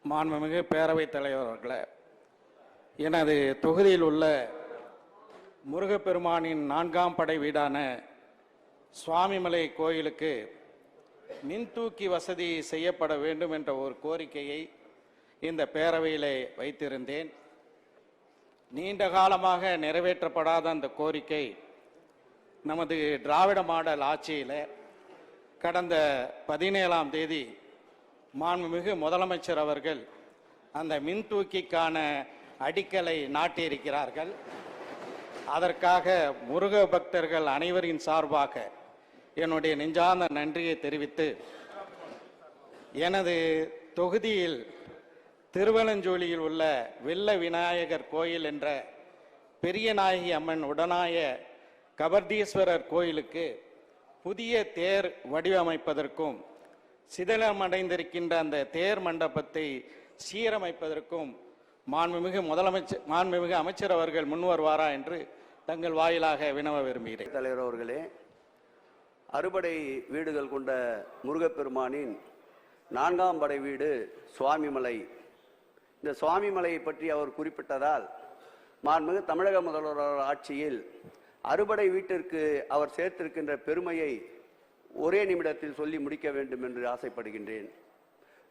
மாண்புமிகு பேரவைத் தலைவர் அவர்களே, எனது தொகுதியில் உள்ள முருகப்பெருமானின் 4ஆம் படை வீடான சுவாமிமலை கோயிலுக்கு மின்தூக்கி வசதி செய்யப்பட வேண்டும் என்ற ஒரு கோரிக்கையை இந்த பேரவையிலே வைத்திருந்தேன். நீண்ட காலமாக நிறைவேற்றப்படாத அந்த கோரிக்கை நமது திராவிட மாடல் ஆட்சியில் கடந்த 17ஆம் தேதி மாண்புமிகு முதலமைச்சர் அவர்கள் அந்த மின்தூக்கிக்கான அடிக்கலை நாட்டியிருக்கிறார்கள். அதற்காக முருக பக்தர்கள் அனைவரின் சார்பாக என்னுடைய நெஞ்சார்ந்த நன்றியை தெரிவித்து, எனது தொகுதியில் திருவலஞ்சோலியில் உள்ள வெள்ள விநாயகர் கோயில் என்ற பெரியநாயகி அம்மன் உடனாய கபர்தீஸ்வரர் கோயிலுக்கு புதிய தேர் வடிவமைப்பதற்கும் சிதிலமடைந்திருக்கின்ற அந்த தேர் மண்டபத்தை சீரமைப்பதற்கும் மாண்புமிகு அமைச்சர் அவர்கள் முன்வருவாரா என்று தங்கள் வாயிலாக வினவ விரும்புகிறேன். தலைவர் அவர்களே, அறுபடை வீடுகள் கொண்ட முருகப்பெருமானின் 4ஆம் படை வீடு சுவாமிமலை. இந்த சுவாமிமலையை பற்றி அவர் குறிப்பிட்டதால் மாண்புமிகு தமிழக முதல்வர் ஆட்சியில் அறுபடை வீட்டிற்கு அவர் சேர்த்திருக்கின்ற பெருமையை ஒரே நிமிடத்தில் சொல்லி முடிக்க வேண்டும் என்று ஆசைப்படுகின்றேன்.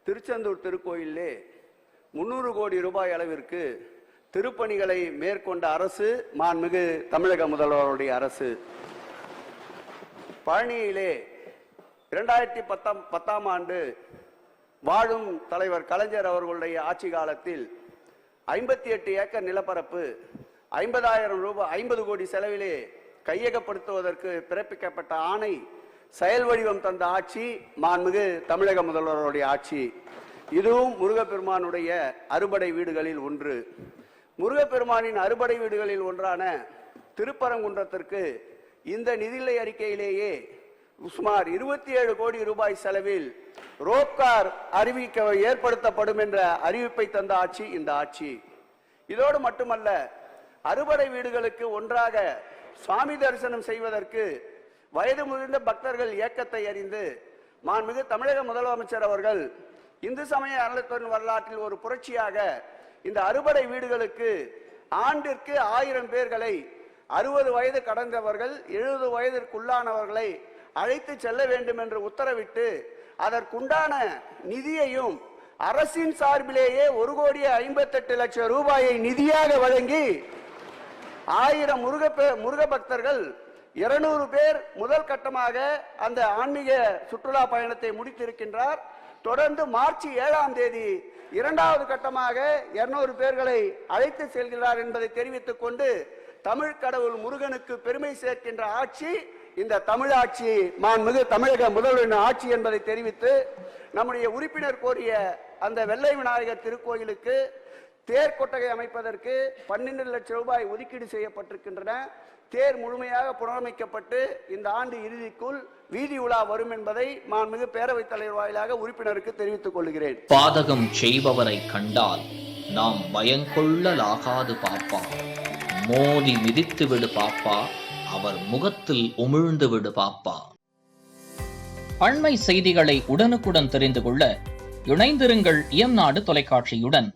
திருச்செந்தூர் திருக்கோயிலே 300 கோடி ரூபாய் அளவிற்கு திருப்பணிகளை மேற்கொண்ட அரசு மாண்புமிகு தமிழக முதல்வருடைய அரசு. பழனியிலே 2010ஆம் ஆண்டு வாழும் தலைவர் கலைஞர் அவர்களுடைய ஆட்சி காலத்தில் 58 ஏக்கர் நிலப்பரப்பு 50 கோடி செலவிலே கையகப்படுத்துவதற்கு பிறப்பிக்கப்பட்ட ஆணை செயல் வடிவம் தந்த ஆட்சி மாண்புமிகு தமிழக முதல்வருடைய ஆட்சி. இதுவும் முருகப்பெருமானுடைய அறுபடை வீடுகளில் ஒன்று. முருகப்பெருமானின் அறுபடை வீடுகளில் ஒன்றான திருப்பரங்குன்றத்திற்கு இந்த நிதிநிலை அறிக்கையிலேயே சுமார் 27 கோடி ரூபாய் செலவில் ரோப்கார் ஏற்படுத்தப்படும் என்ற அறிவிப்பை தந்த ஆட்சி இந்த ஆட்சி. இதோடு மட்டுமல்ல, அறுபடை வீடுகளுக்கு ஒன்றாக சுவாமி தரிசனம் செய்வதற்கு வயது முதிர்ந்த பக்தர்கள் இயக்கத்தை அறிந்து மாண்புமிகு தமிழக முதலமைச்சர் அவர்கள் இந்து சமய அறநிலையத்துறை வரலாற்றில் ஒரு புரட்சியாக இந்த அறுபடை வீடுகளுக்கு ஆண்டிற்கு 1000 பேர்களை 60 வயது கடந்தவர்கள் 70 வயதிற்குள்ளானவர்களை அழைத்து செல்ல வேண்டும் என்று உத்தரவிட்டு அதற்குண்டான நிதியையும் அரசின் சார்பிலேயே 1,58,00,000 ரூபாயை நிதியாக வழங்கி 1000 முருக பக்தர்கள் 200 பேர் முதல் கட்டமாக அந்த ஆன்மீக சுற்றுலா பயணத்தை முடித்திருக்கின்றார். தொடர்ந்து மார்ச் 7ஆம் தேதி 2வது கட்டமாக 200 பேர்களை அழைத்து செல்கிறார் என்பதை தெரிவித்துக் கொண்டு தமிழ் கடவுள் முருகனுக்கு பெருமை சேர்க்கின்ற ஆட்சி இந்த தமிழாட்சி, மாண்புமிகு தமிழக முதல்வரின் ஆட்சி என்பதை தெரிவித்து, நம்முடைய உறுப்பினர் கோரிய அந்த வெள்ளை விநாயகர் திருக்கோயிலுக்கு தேர் கொட்டகை அமைப்பதற்கு 12 லட்சம் ரூபாய் ஒதுக்கீடு செய்யப்பட்டிருக்கின்றன. தேர் முழுமையாக புனரமைக்கப்பட்டு இந்த ஆண்டு இறுதிக்குள் வீதி உலா வரும் என்பதை மாண்புமிகு பேரவைத் தலைவர் வாயிலாக உறுப்பினருக்கு தெரிவித்துக் கொள்கிறேன். பாதகம் செய்பவரை கண்டால் நாம் பயங்கொள்ளலாகாது பாப்பா, மோதி மிதித்து விடு பாப்பா, அவர் முகத்தில் உமிழ்ந்து விடு பாப்பா. அண்மை செய்திகளை உடனுக்குடன் தெரிந்து கொள்ள இணைந்திருங்கள் இயம்நாடு தொலைக்காட்சியுடன்.